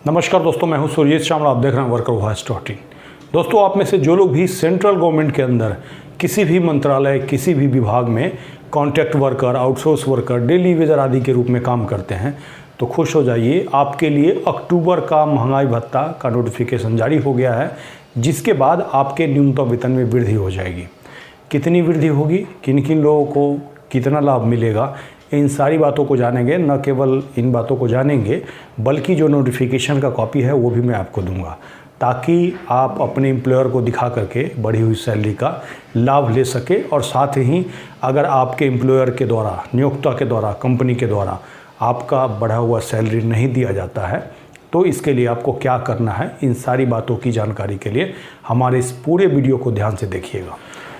नमस्कार दोस्तों, मैं हूं सुरजीत श्यामला। आप देख रहे हैं वर्कर वॉइस डॉट इन। दोस्तों, आप में से जो लोग भी सेंट्रल गवर्नमेंट के अंदर किसी भी मंत्रालय, किसी भी विभाग में contract worker, outsource worker, daily Vaser आदि के रूप में काम करते हैं, तो खुश हो जाइए, आपके लिए अक्टूबर का महंगाई भत्ता का नोटिफिकेशन जारी हो गया है, जिसके बाद आपके न्यूनतम वेतन में वृद्धि हो जाएगी। कितनी वृद्धि होगी, किन किन लोगों को कितना लाभ मिलेगा, इन सारी बातों को जानेंगे। न केवल इन बातों को जानेंगे, बल्कि जो नोटिफिकेशन का कॉपी है वो भी मैं आपको दूंगा, ताकि आप अपने एम्प्लॉयर को दिखा करके बढ़ी हुई सैलरी का लाभ ले सके। और साथ ही अगर आपके एम्प्लॉयर के द्वारा, नियोक्ता के द्वारा, कंपनी के द्वारा आपका बढ़ा हुआ सैलरी नहीं दिया जाता है, तो इसके लिए आपको क्या करना है, इन सारी बातों की जानकारी के लिए हमारे इस पूरे वीडियो को ध्यान से देखिएगा।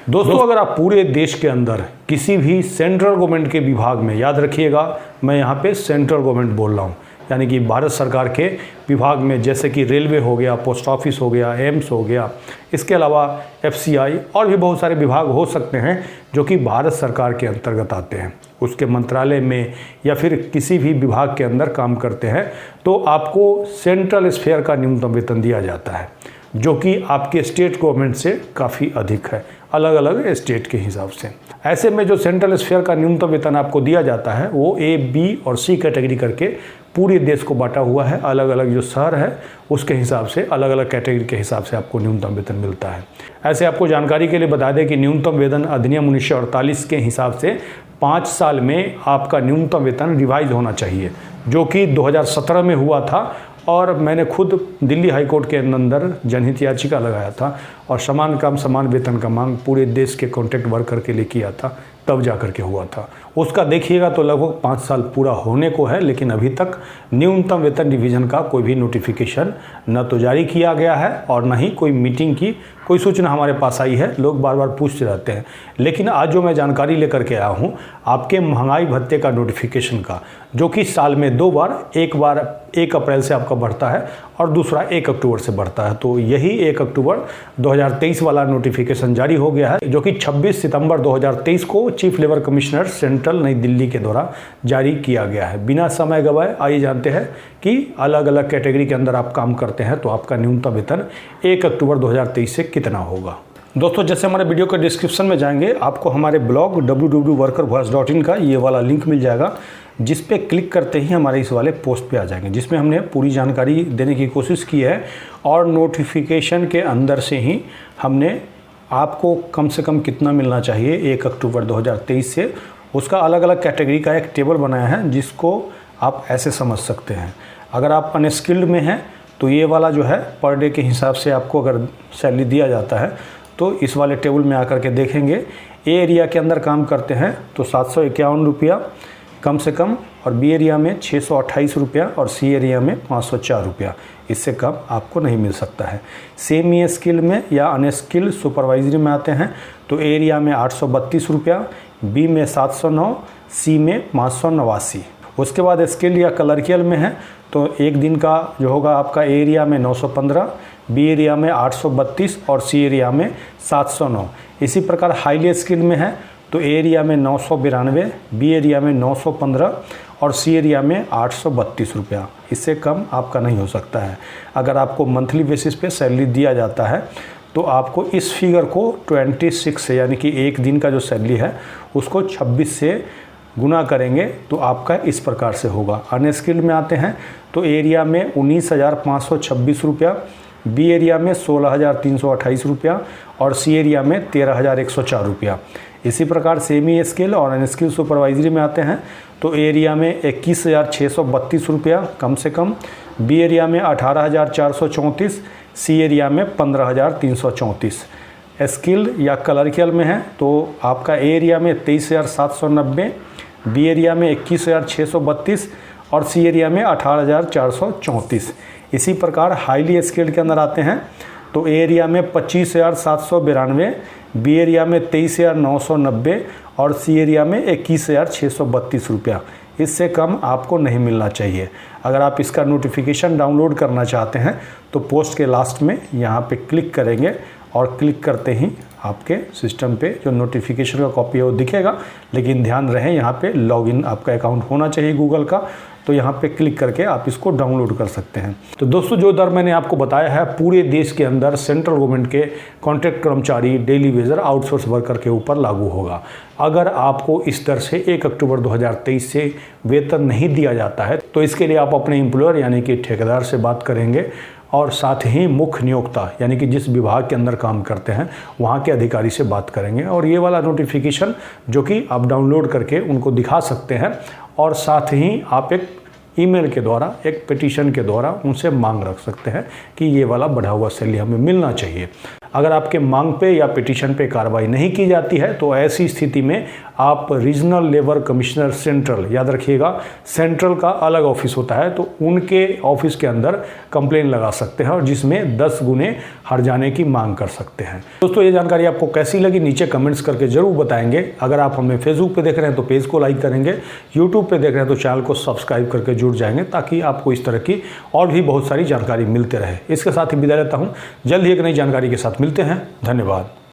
दोस्तों, अगर आप पूरे देश के अंदर किसी भी सेंट्रल गवर्नमेंट के विभाग में, याद रखिएगा मैं यहाँ पे सेंट्रल गवर्नमेंट बोल रहा हूँ, यानी कि भारत सरकार के विभाग में, जैसे कि रेलवे हो गया, पोस्ट ऑफिस हो गया, एम्स हो गया, इसके अलावा FCI और भी बहुत सारे विभाग हो सकते हैं जो कि भारत सरकार के अंतर्गत आते हैं। उसके मंत्रालय में या फिर किसी भी विभाग के अंदर काम करते हैं, तो आपको सेंट्रल स्फेयर का न्यूनतम वेतन दिया जाता है, जो कि आपके स्टेट गवर्नमेंट से काफ़ी अधिक है, अलग अलग स्टेट के हिसाब से। ऐसे में जो सेंट्रल स्फेयर का न्यूनतम वेतन आपको दिया जाता है, वो A, B और C कैटेगरी करके पूरे देश को बांटा हुआ है। अलग अलग जो शहर है उसके हिसाब से, अलग अलग कैटेगरी के हिसाब से आपको न्यूनतम वेतन मिलता है। ऐसे आपको जानकारी के लिए बता दें कि न्यूनतम वेतन अधिनियम 1948 के हिसाब से 5 साल में आपका न्यूनतम वेतन रिवाइज होना चाहिए, जो कि 2017 में हुआ था। और मैंने खुद दिल्ली हाई कोर्ट के अंदर जनहित याचिका लगाया था और समान काम समान वेतन का मांग पूरे देश के कॉन्ट्रैक्ट वर्कर के लिए किया था, तब जा कर के हुआ था। उसका देखिएगा तो लगभग 5 साल पूरा होने को है, लेकिन अभी तक न्यूनतम वेतन रिवीजन का कोई भी नोटिफिकेशन न तो जारी किया गया है और न ही कोई मीटिंग की कोई सूचना हमारे पास आई है। लोग बार बार पूछते रहते हैं, लेकिन आज जो मैं जानकारी लेकर के आया हूँ आपके महंगाई भत्ते का नोटिफिकेशन का, जो कि साल में 2 बार, एक बार 1 अप्रैल से आपका बढ़ता है और दूसरा 1 अक्टूबर से बढ़ता है। तो यही 1 अक्टूबर 2023 वाला नोटिफिकेशन जारी हो गया है, जो कि 26 सितंबर 2023 को चीफ लेबर कमिश्नर सेंट्रल नई दिल्ली के द्वारा जारी किया गया है। बिना समय गवाए आइए जानते हैं कि अलग अलग कैटेगरी के अंदर आप काम करते हैं तो आपका न्यूनतम वेतन 1 अक्टूबर 2023 से कितना होगा। दोस्तों, जैसे हमारे वीडियो के डिस्क्रिप्शन में जाएंगे, आपको हमारे ब्लॉग www.workervoice.in का ये वाला लिंक मिल जाएगा, जिस पे क्लिक करते ही हमारे इस वाले पोस्ट पे आ जाएंगे, जिसमें हमने पूरी जानकारी देने की कोशिश की है। और नोटिफिकेशन के अंदर से ही हमने आपको कम से कम कितना मिलना चाहिए 1 अक्टूबर 2023 से, उसका अलग अलग कैटेगरी का एक टेबल बनाया है, जिसको आप ऐसे समझ सकते हैं। अगर आप अनस्किल्ड में हैं तो ये वाला जो है पर डे के हिसाब से आपको अगर सैलरी दिया जाता है, तो इस वाले टेबल में आकर के देखेंगे ए एरिया के अंदर काम करते हैं तो 751 रुपया कम से कम, और बी एरिया में 628 रुपया और सी एरिया में 504 रुपया। इससे कम आपको नहीं मिल सकता है। सेमी स्किल में या अनस्किल्ड सुपरवाइजरी में आते हैं तो ए एरिया में 832 रुपया, बी में 709, सी में 589। उसके बाद स्किल या क्लर्कियल में है तो एक दिन का जो होगा आपका ए एरिया में 915, बी एरिया में 832 और सी एरिया में 709। इसी प्रकार हाईली स्किल में है तो ए एरिया में 992, बी एरिया में 915 और सी एरिया में 832 रुपया। इससे कम आपका नहीं हो सकता है। अगर आपको मंथली बेसिस पे सैलरी दिया जाता है तो आपको इस फिगर को 26 से, यानी कि एक दिन का जो सैलरी है उसको 26 से गुना करेंगे तो आपका इस प्रकार से होगा। अनस्किल्ड में आते हैं तो एरिया में 19,526 रुपया, बी एरिया में 16,328 रुपया और सी एरिया में 13,104 रुपया। इसी प्रकार सेमी स्किल और अनस्किल सुपरवाइजरी में आते हैं तो एरिया में 21,632 रुपया कम से कम, बी एरिया में 18,434, सी एरिया में 15,334। स्किल्ड या क्लर्कियल में है तो आपका एरिया में 23,790, बी एरिया में 21,632 और सी एरिया में 18,434। इसी प्रकार हाईली स्किल्ड के अंदर आते हैं तो एरिया में 25,792, बी एरिया में 23,990 और सी एरिया में 21,632 रुपया। इससे कम आपको नहीं मिलना चाहिए। अगर आप इसका नोटिफिकेशन डाउनलोड करना चाहते हैं तो पोस्ट के लास्ट में यहाँ पे क्लिक करेंगे और क्लिक करते ही आपके सिस्टम पे जो नोटिफिकेशन का कॉपी है वो दिखेगा, लेकिन ध्यान रहे यहाँ पे लॉगिन आपका अकाउंट होना चाहिए गूगल का। तो यहाँ पे क्लिक करके आप इसको डाउनलोड कर सकते हैं। तो दोस्तों जो दर मैंने आपको बताया है पूरे देश के अंदर सेंट्रल गवर्नमेंट के कॉन्ट्रैक्ट कर्मचारी, डेली वेजर, आउटसोर्स वर्कर के ऊपर लागू होगा। अगर आपको इस दर से 1 अक्टूबर 2023 से वेतन नहीं दिया जाता है तो इसके लिए आप अपने एम्प्लॉयर यानी कि ठेकेदार से बात करेंगे और साथ ही मुख्य नियोक्ता यानी कि जिस विभाग के अंदर काम करते हैं वहाँ के अधिकारी से बात करेंगे और ये वाला नोटिफिकेशन जो कि आप डाउनलोड करके उनको दिखा सकते हैं और साथ ही आप एक ईमेल के द्वारा, एक पिटीशन के द्वारा उनसे मांग रख सकते हैं कि ये वाला बढ़ा हुआ सैलरी हमें मिलना चाहिए। अगर आपके मांग पे या पिटीशन पे कार्रवाई नहीं की जाती है तो ऐसी स्थिति में आप रीजनल लेबर कमिश्नर सेंट्रल, याद रखिएगा सेंट्रल का अलग ऑफिस होता है, तो उनके ऑफिस के अंदर कंप्लेन लगा सकते हैं और जिसमें 10 गुने हर जाने की मांग कर सकते हैं। दोस्तों ये जानकारी आपको कैसी लगी नीचे कमेंट्स करके जरूर बताएंगे। अगर आप हमें फेसबुक पे देख रहे हैं तो पेज को लाइक करेंगे, यूट्यूब पे देख रहे हैं तो चैनल को सब्सक्राइब करके जुड़ जाएंगे ताकि आपको इस तरह की और भी बहुत सारी जानकारी मिलते रहे। इसके साथ ही विदा लेता हूँ, जल्द ही एक नई जानकारी के साथ मिलते हैं। धन्यवाद।